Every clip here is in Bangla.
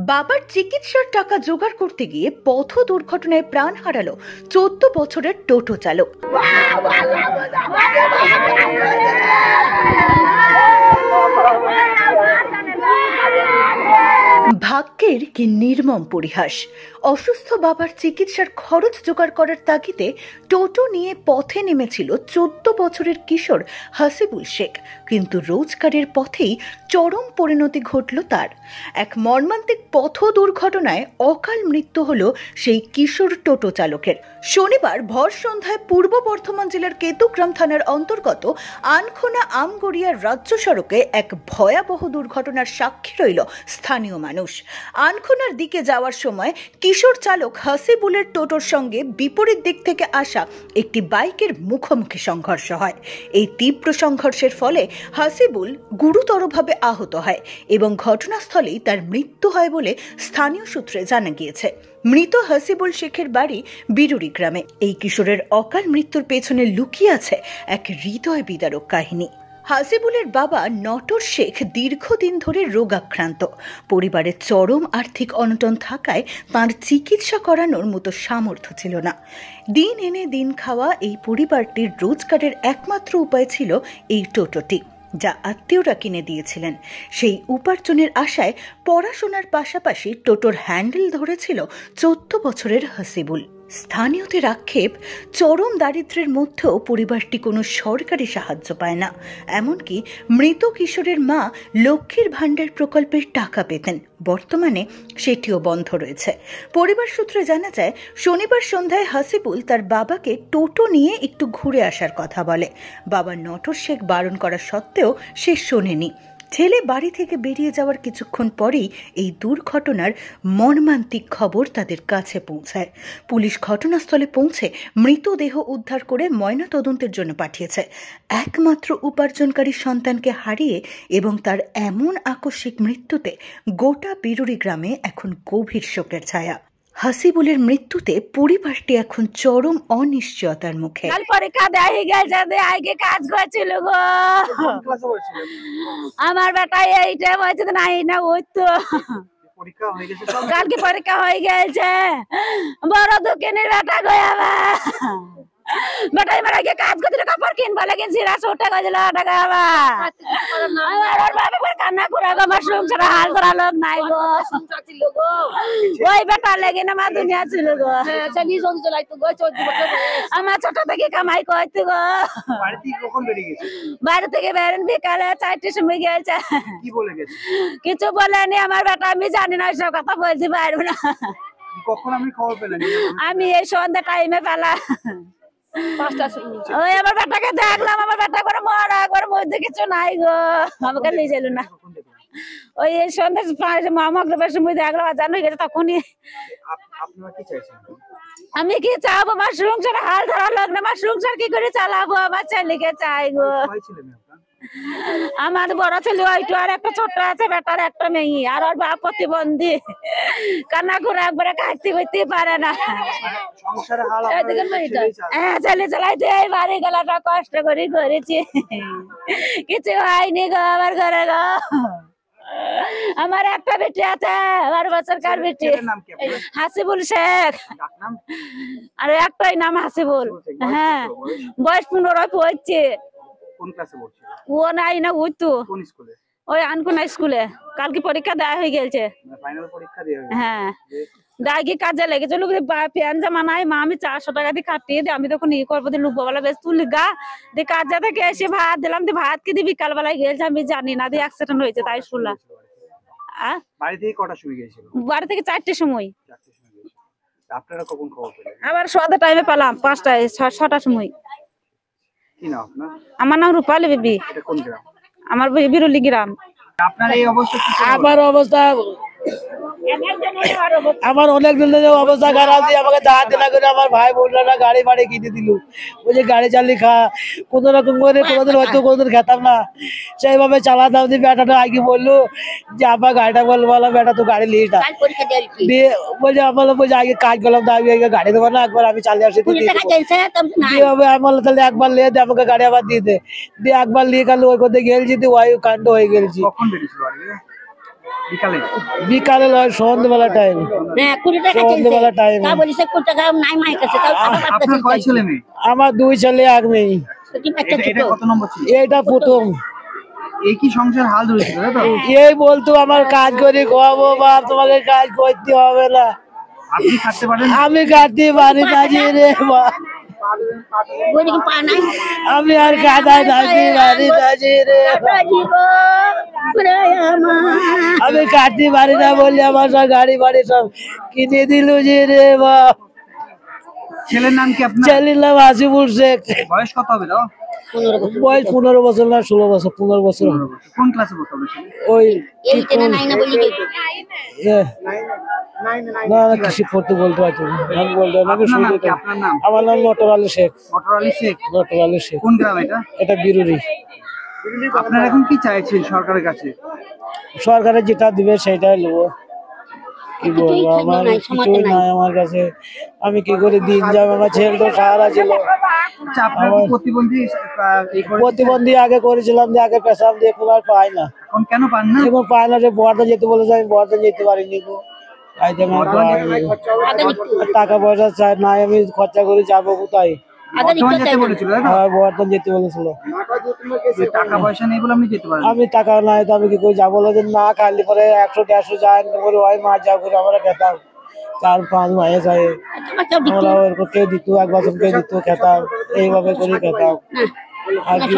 বাবার চিকিৎসার টাকা জোগাড় করতে গিয়ে পথ দুর্ঘটনায় প্রাণ হারালো 14 বছরের টোটো চালক। ভাগ্যের কি নির্মম পরিহাস। অসুস্থ বাবার চিকিৎসার খরচ জোগাড় করার তাগিদে টোটো নিয়ে পথে নেমেছিল 14 বছরের কিশোর হাসিবুল শেখ, কিন্তু রোজগারের পথেই চরম পরিণতি ঘটল তার। এক মর্মান্তিক পথ দুর্ঘটনায় অকাল মৃত্যু হল সেই কিশোর টোটো চালকের। শনিবার ভর সন্ধ্যায় পূর্ব বর্ধমান জেলার কেতুগ্রাম থানার অন্তর্গত আনখোনা আমগড়িয়া রাজ্য সড়কে এক ভয়াবহ দুর্ঘটনার সাক্ষী রইল স্থানীয় মানুষ। আনখোনার দিকে যাওয়ার সময় কিশোর চালক হাসিবুলের টোটোর সঙ্গে বিপরীত দিক থেকে আসা একটি বাইকের মুখোমুখি সংঘর্ষ হয়। এই তীব্র সংঘর্ষের ফলে হাসিবুল গুরুতরভাবে আহত হয় এবং ঘটনাস্থলেই তার মৃত্যু হয় বলে স্থানীয় সূত্রে জানা গিয়েছে। মৃত হাসিবুল শেখের বাড়ি বিরুরি গ্রামে। এই কিশোরের অকাল মৃত্যুর পেছনে লুকিয়ে আছে এক হৃদয় বিদারক কাহিনী। হাসিবুলের বাবা নটর শেখ দীর্ঘদিন ধরে রোগাক্রান্ত। পরিবারের চরম আর্থিক অনটন থাকায় তাঁর চিকিৎসা করানোর মতো সামর্থ্য ছিল না। দিন এনে দিন খাওয়া এই পরিবারটির রোজগারের একমাত্র উপায় ছিল এই টোটোটি, যা আত্মীয়রা কিনে দিয়েছিলেন। সেই উপার্জনের আশায় পড়াশোনার পাশাপাশি টোটোর হ্যান্ডেল ধরেছিল 14 বছরের হাসিবুল। স্থানীয়দের আক্ষেপ, চরম দারিদ্র্যের মধ্যেও পরিবারটি কোনো সরকারি সাহায্য পায় না। এমনকি মৃত কিশোরের মা লক্ষ্মীর ভাণ্ডার প্রকল্পের টাকা পেতেন, বর্তমানে সেটিও বন্ধ রয়েছে। পরিবার সূত্রে জানা যায়, শনিবার সন্ধ্যায় হাসিবুল তার বাবাকে টোটো নিয়ে একটু ঘুরে আসার কথা বলে। বাবা নটর শেখ বারণ করা সত্ত্বেও সে শোনেনি। ছেলে বাড়ি থেকে বেরিয়ে যাওয়ার কিছুক্ষণ পরেই এই দুর্ঘটনার মর্মান্তিক খবর তাদের কাছে পৌঁছায়। পুলিশ ঘটনাস্থলে পৌঁছে মৃতদেহ উদ্ধার করে ময়নাতদন্তের জন্য পাঠিয়েছে। একমাত্র উপার্জনকারী সন্তানকে হারিয়ে এবং তার এমন আকস্মিক মৃত্যুতে গোটা বিরুরি গ্রামে এখন গভীর শোকের ছায়া। হাসিবুলের মৃত্যুতে পরিবারটি এখন চরম অনিশ্চয়তার মুখে। পরীক্ষা দেয় গেছে, আগে কাজ করছিল গো। আমার বেটা এইটা বলছে না ওই তো কালকে পরীক্ষা হয়ে গেছে। বড় দোকানের বেটা গো আমার বেটাই মারা গিয়ে কাজ করছিল, কাপড় কিনবো লেকিন সিরা 100 টাকা দিল টাকা আমার বাবা কান্না করে গো। আমার সংসার হাল করা লোক নাই গো। ওই বেটা লেগে না আমার দুনিয়া ছিল গো। আমার ছোট থেকে কামাই করতে গো। বাড়ি থেকে বেরেন বিকালে 4টার সময় গেছে। কিছু বলেনি আমার বেটা, আমি জানি না সব কথা বলতে পারবো না। আমি এই সন্ধ্যা টাইমে পেলাম। ওই আমার বেটাকে দেখলাম, আমার বেটা করে মরা একবার মধ্যে কিছু নাই গো, আমাকে নিয়ে যাইল না। ওই সন্ধ্যা মামাকে সময় দেখলাম জানো গেছে তখনই। আমি কি চাবো, আমার সংসার হাল ধরা লোক না, আমার সংসার কি করে চালাবো, আমার ছেলেকে চাই গো। আমার বড় ছেলে ওইটু, আর একটা ছোট আছে, বেটার একটা মেয়ে, আর ওর বাপ প্রতিবন্ধী, কান্না করে একবারে কাটতে করতে পারে না। হ্যাঁ ছেলে চালাইতে এই বাড়ি গেলাটা কষ্ট করে করেছি, কিছু হয়নি গো আমার ঘরে গো। আমার একটা বেটি আছে, 12 বছরকার বেটি, হাসিবুল শেখ। আর একটাই নাম হাসিবুল। হ্যাঁ বয়স 15 পড়ছে। ও নাই না ওই তো ওই আনকোনা স্কুলে কালকে পরীক্ষা দেওয়া হয়ে গেছে। হ্যাঁ দাগি কাজে লেগেছিল, প্যান জামা নাই মা, আমি 400 টাকা দিয়ে কাটিয়ে দিই, আমি তখন ই করবো দিয়ে লুকবো বেলা বেশ তুলি গা দিয়ে কাজে থেকে এসে ভাত দিলাম, দিয়ে ভাত কি দিয়ে বিকাল বেলায় গেছে আমি জানি না, দিয়ে অ্যাক্সিডেন্ট হয়েছে তাই শুনলাম। বাড়ি থেকে 4টার সময়। আবার সন্ধ্যা টাইমে পেলাম 5টায় 6টার সময়। আমার নাম রূপালী বিবি, আমার বিরুলি গ্রাম। আমার অবস্থা আমার অনেক দিনের অবস্থা খারাপ দিয়ে আমাকে দাঁড় দিনা করে আমার ভাই বোনরা গাড়ি বাড়ি কিনে দিল। ওই যে গাড়ি চালিয়ে খা কোন রকম করে, কোনোদিন হয়তো কোনোদিন খেতাম না, সেইভাবে চালাতাম। দিয়ে বেটাটা আগে বললো যে আবার গাড়িটা বলবো, বেটা তো গাড়ি লিস না, দিয়ে বলছে আমার বলছে আগে কাজ করলাম তো আমি গাড়ি দেবো না, একবার আমি চালিয়ে আসি। আমার তাহলে একবার লিয়ে দে আমাকে গাড়ি আবার দিয়ে দে, দিয়ে একবার লিয়ে গেল ওই করতে গেলছি, দিয়ে ওই কাণ্ড হয়ে গেলছি। বিকালে? বিকালে নয়, সন্ধ্যেবেলা টাইম। হ্যাঁ 20 টাকা সন্ধ্যেবেলা টাইম। তা বলিস 20 টাকা নাই মাই কাছে তাও আপনার কয় ছেলে মেয়ে? আমার 2 ছেলে 1 মেয়ে। এটা কত নম্বর ছিল? এইটা প্রথম। এই কি সংসার হাল ধরেছিল তাই তো? এই বলতো আমার কাজ করে খাওয়াবো বাপ, তোমাকে কাজ করতে হবে না। আপনি খাটতে পারেন? আমি কাটতে পারি না যে রে বাপ, বলি কি পা নাই আমি আর কাদায় থাকতে পারি না যে রে বাপ। আমি কাটতে পারি না বলে আমার সব গাড়ি বাড়ি সব কিনে দিল যে রে বাপ। ছেলের নাম কি আপনার? ছেলের নাম হাসিবুল শেখ। বয়স কত হবে দাও? বয়স 15 বছর না 16 বছর, 15 বছর। কোন ক্লাসে পড়তে হবে ছেলে? ওই এই কেন নাই না বলি কি এ, না না কিছু পড়তে বলতে পারছি না, আমি বলতে আমি আপনার নাম শুনতে কি? আপনার নাম? আমার নাম নটর আলী শেখ। মটর আলী শেখ। নটর আলী শেখ। কোন গ্রাম এটা? এটা বিরুরি। আপনারা এখন কি চাইছেন সরকারের কাছে? সরকারের যেটা দিবে সেটাই নেবো। কি বলবো, আমার কিছুই নাই আমার কাছে, আমি কি করে দিন যাবো? আমার ছেলে তো সাহারা ছিল। আচ্ছা, আপনারা কি প্রতিবন্ধী প্রতিবন্ধী আগে করেছিলাম, যে আগে পেশাব দিয়ে এখন আর পাই না। এখন কেন পান না? এখন পাই না, যে বর্ধা যেতে বলেছে, আমি বর্ধা যেতে পারিনি গো। তাই জন্য আমি পাইনি। টাকা পয়সা চাই নাই, আমি খরচা করে যাবো কোথায়? বর্ধমান যেতে বলেছিল তাই তো? বর্ধমান যেতে বলেছিল। যে টাকা পয়সা নেই বলে আপনি যেতে পারেন না। আমি টাকা নাই তো আমি কি করে যাবো? বলে যে না খাইলে পরে 100-150 যায় করে ওই মাছ যা করে আমরা খেতাম। 4-5 মাস যায় আমরা ওরকম কেউ দিত, 1 বছর কেউ দিত, খেতাম এইভাবে করে খেতাম। আর কি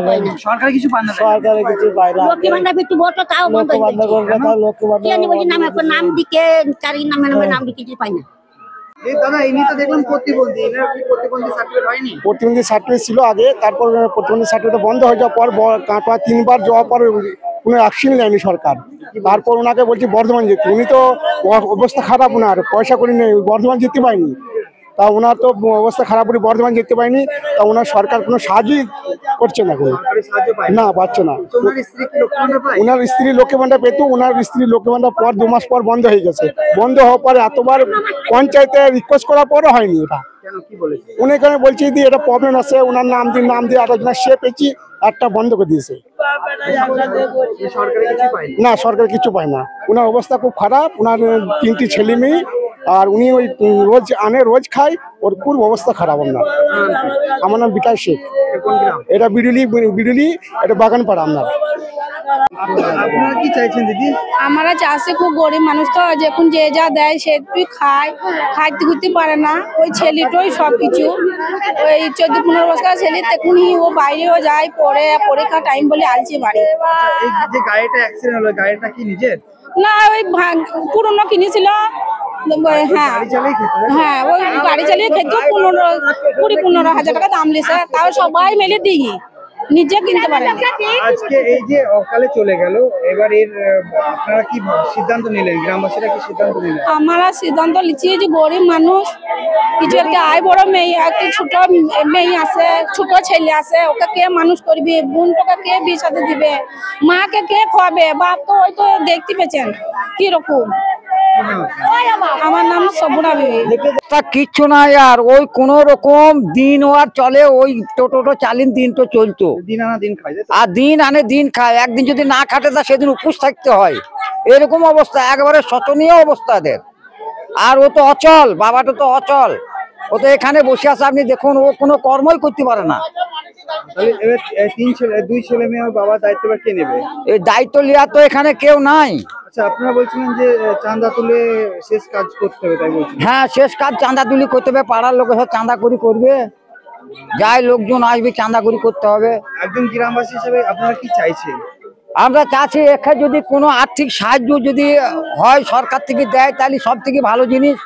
বলবেন? সরকার কিছু পান না? সরকারে কিছু পায় না। লক্ষ্মী ভান্ডার বিটু বটো তাও বন্ধ লক্ষ্য বান্ধব করবে না, লক্ষ্য কি জানি বলি নাম বান্ধব নাম দিকে কারি নামে নাম দিকে কিছু পাই না। এই দাদা ইনি তো দেখলাম প্রতিবন্ধী, এনার কি প্রতিবন্ধী সার্টিফিকেট হয়নি? প্রতিবন্ধী সার্টিফিকেট ছিল আগে, তারপর প্রতিবন্ধী সার্টিফিকেট বন্ধ হয়ে যাওয়ার পর 3বার যাওয়ার পর কোনো অ্যাকশন নেয়নি সরকার। তারপর ওনাকে বলছি বর্ধমান যেতে, উনি তো অবস্থা খারাপ, ওনার পয়সা করে নেই, বর্ধমান যেতে পায়নি। তা ওনার তো অবস্থা খারাপ করে বর্ধমান যেতে পায়নি, তা ওনার সরকার কোনো সাহায্যই করছে না, কোনো সাহায্য পায় না পাচ্ছে না। তোমার স্ত্রী কি লক্ষ্মী ভান্ডার পায়? ওনার স্ত্রী লক্ষ্মী ভান্ডার পেত, ওনার স্ত্রী লক্ষ্মী ভান্ডার পর 2 মাস পর বন্ধ হয়ে গেছে। বন্ধ হওয়ার পরে এতবার পঞ্চায়েতে রিকোয়েস্ট করার পরও হয়নি। এটা কেন, কি বলেছে? উনি এখানে বলছি যে এটা প্রবলেম আছে, ওনার নাম দিয়ে আরেকজন সে পেয়েছি, একটা বন্ধ করে দিয়েছে। সরকারি কিছু পায়নি? না, সরকার কিছু পায় না। ওনার অবস্থা খুব খারাপ, ওনার 3টি ছেলে মেয়ে, আর উনি ওই রোজ খায়, ওর খুব অবস্থা খারাপ। আমার নাম বিকাশ শেখ। কোন গ্রাম? এটা বিরুলি, এটা বাগানপাড়া। আপনারা কি চাইছেন দিদি? আমরা চাষে খুব গরিব মানুষ তো, যখন যে যা দেয় সেটুই খাইতে ঘুরতে পারে না। ওই ছেলেটাই সবকিছু, ওই 14-15 বছর ছেলে, তখনই ও বাইরেও যায়, পরীক্ষা টাইম বলে আলছে বাড়ি। এই যে গাড়িটা অ্যাক্সিডেন্ট হলো, গাড়িটা কি নিজের? না, ওই পুরনো কিনেছিল। হ্যাঁ গাড়ি চালিয়ে খেতে? হ্যাঁ, ওই গাড়ি চালিয়ে খেত। 15 হাজার টাকা দাম লিছে, তাও সবাই মিলে দিই, নিজে কিনতে পারে না। আজকে এই যে অকালে চলে গেল, এবার এর আপনারা কি সিদ্ধান্ত নিলেন? গ্রামবাসীরা কি সিদ্ধান্ত নিলেন? আমরা সিদ্ধান্ত নিচ্ছি যে গরিব মানুষ, কিছু একটা আয় বড় মেয়ে, একটা ছোট মেয়ে আছে, ছোট ছেলে আছে, ওকে কে মানুষ করবে? বোনটাকে কে বিয়ে সাথে দিবে? মাকে কে খাওয়াবে? বাপ তো ওই তো দেখতে পেয়েছেন কিরকম। আমার নাম সবুরা বিবি। তা কিচ্ছু নাই আর, ওই কোন রকম দিন আর চলে, ওই টোটো চালিন দিন তো চলতো, দিন আনা দিন খাই। আর দিন আনে দিন খায়। একদিন যদি না খাটে তা সেদিন উপোস থাকতে হয়, এরকম অবস্থা, একেবারে শোচনীয় অবস্থা এদের। আর ও তো অচল, বাবাটা তো অচল, ও তো এখানে বসে আছে, আপনি দেখুন, ও কোনো কর্মই করতে পারে না। তাহলে এবার 2 ছেলে মেয়ে আর বাবার দায়িত্ব কে নেবে? এই দায়িত্ব লিয়া তো এখানে কেউ নাই। আচ্ছা, আপনারা বলছিলেন যে চাঁদা তুলে শেষ কাজ করতে হবে, তাই বলছেন? হ্যাঁ, শেষ কাজ চাঁদা তুলি করতে হবে, পাড়ার লোক সব চাঁদা করি করবে, যাই লোকজন আসবে চাঁদা করি করতে হবে। একজন গ্রামবাসী হিসেবে আপনারা কি চাইছেন? আমরা চাচ্ছি এখানে যদি কোনো আর্থিক সাহায্য যদি হয় সরকার থেকে দেয়, তাহলে সব থেকে ভালো জিনিস,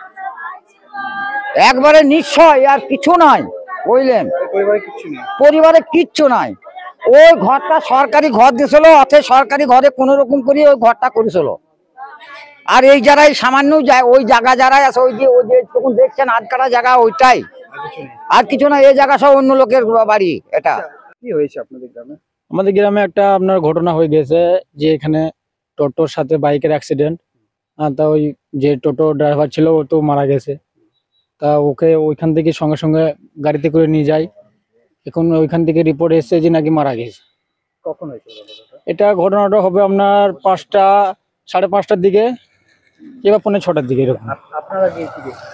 একবারে নিশ্চয়, আর কিছু নাই, বুঝলেন? পরিবারে কিছু নেই? পরিবারে কিচ্ছু নাই। ওই ঘরটা সরকারি ঘর দিয়েছিল, অথচ সরকারি ঘরে কোনো রকম করে ওই ঘরটা করেছিল। আর এই যারাই সামান্য যায়, ওই জায়গা যারাই আছে, ওই যে তখন দেখছেন আধকাটা জায়গা, ওইটাই, আর কিছু না। এই জায়গা সব অন্য লোকের বাড়ি। এটা কি হয়েছে আপনাদের গ্রামে? আমাদের গ্রামে একটা আপনার ঘটনা হয়ে গেছে, যে এখানে টোটোর সাথে বাইকের অ্যাক্সিডেন্ট। তা ওই যে টোটো ড্রাইভার ছিল ও তো মারা গেছে, তা ওকে ওইখান থেকে সঙ্গে সঙ্গে গাড়িতে করে নিয়ে যায়। এখন ওইখান থেকে রিপোর্ট এসেছে যে নাকি মারা গেছে। কখন হয়েছে? এটা ঘটনাটা হবে আপনার 5টা 5:30টার দিকে কিংবা 5:45টার দিকে এরকম। আপনারা গিয়ে কি দেখছেন?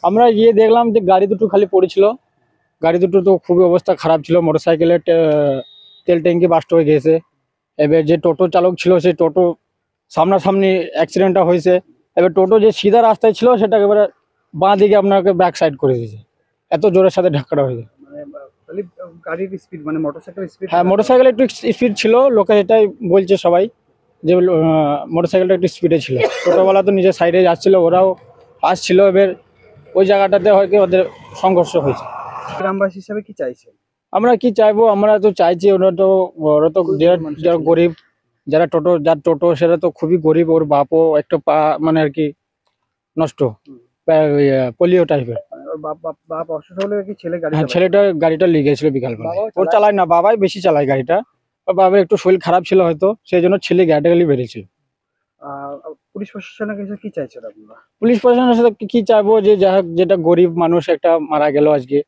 আমরা গিয়ে দেখলাম যে গাড়ি দুটো খালি পড়েছিল, গাড়ি দুটো তো খুবই অবস্থা খারাপ ছিল, মোটরসাইকেলের তেল ট্যাঙ্কি বাস্ট হয়ে গেছে। এবার যে টোটো চালক ছিল সেই টোটো সামনাসামনি অ্যাক্সিডেন্টটা হয়েছে। এবার টোটো যে সিধা রাস্তায় ছিল সেটা একেবারে বাঁ দিকে আপনাকে ব্যাক সাইড করে দিয়েছে, এত জোরের সাথে ধাক্কাটা হয়েছে। মানে খালি গাড়ির স্পিড মানে মোটরসাইকেল স্পিড? হ্যাঁ, মোটরসাইকেল একটু স্পিড ছিল, লোকে এটাই বলছে সবাই যে মোটরসাইকেলটা একটু স্পিডে ছিল। টোটোওয়ালা তো নিজের সাইডে যাচ্ছিল, ওরাও আসছিল, এবার ওই জায়গাটাতে হয়তো ওদের সংঘর্ষ হয়েছে। গ্রামবাসী হিসাবে কি চাইছেন? আমরা কি চাইবো, আমরা তো চাইছি ওরা তো যারা গরিব, যার টোটো সেটা তো খুবই গরিব, ওর বাপও একটা পা মানে আর কি নষ্ট, পোলিও টাইপের। ওর বাপ অসুস্থ হলে কি ছেলে গাড়ি হ্যাঁ, চালায়? ছেলেটা গাড়িটা নিয়ে গেছিল বিকালবেলা। বাবাও ওর চালায়? চালায় না, বাবাই বেশি চালায় গাড়িটা। ওর বাবার একটু শরীর খারাপ ছিল হয়তো, সেই জন্য ছেলে গাড়িটা খালি বেরিয়েছিল। পুলিশ প্রশাসনের কাছে কি চাইছেন আপনারা? পুলিশ প্রশাসনের সাথে কি চাইবো, যে যাই হোক, যেটা গরিব মানুষ একটা মারা গেল আজকে,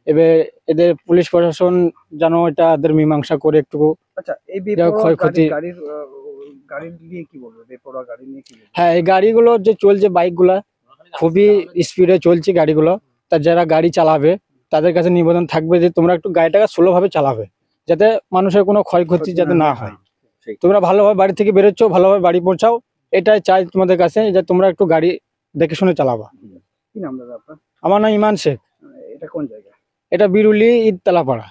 এবার এদের পুলিশ প্রশাসন যেন এটা এদের মীমাংসা করে একটু। আচ্ছা, এই যা বেপরোয়া ক্ষয়ক্ষতি। গাড়ি নিয়ে কি বলবো? বেপরোয়া গাড়ি নিয়ে কি বলবো? হ্যাঁ, এই গাড়িগুলো যে চলছে, বাইকগুলা খুবই স্পিডে চলছে গাড়িগুলো। তা যারা গাড়ি চালাবে তাদের কাছে নিবেদন থাকবে যে তোমরা একটু গাড়িটাকে স্লোভাবে চালাবে, যাতে মানুষের কোনো ক্ষয়ক্ষতি যাতে না হয়। তোমরা ভালোভাবে বাড়ি থেকে বেরোচ্ছ, ভালোভাবে বাড়ি পৌঁছাও, এটাই চাই তোমাদের কাছে, যে তোমরা একটু গাড়ি দেখে শুনে চালাবা। কি নাম দাদা আপনার? আমার নাম ইমান শেখ। এটা কোন জায়গা? এটা বিরুলি ঈদতলা পাড়া।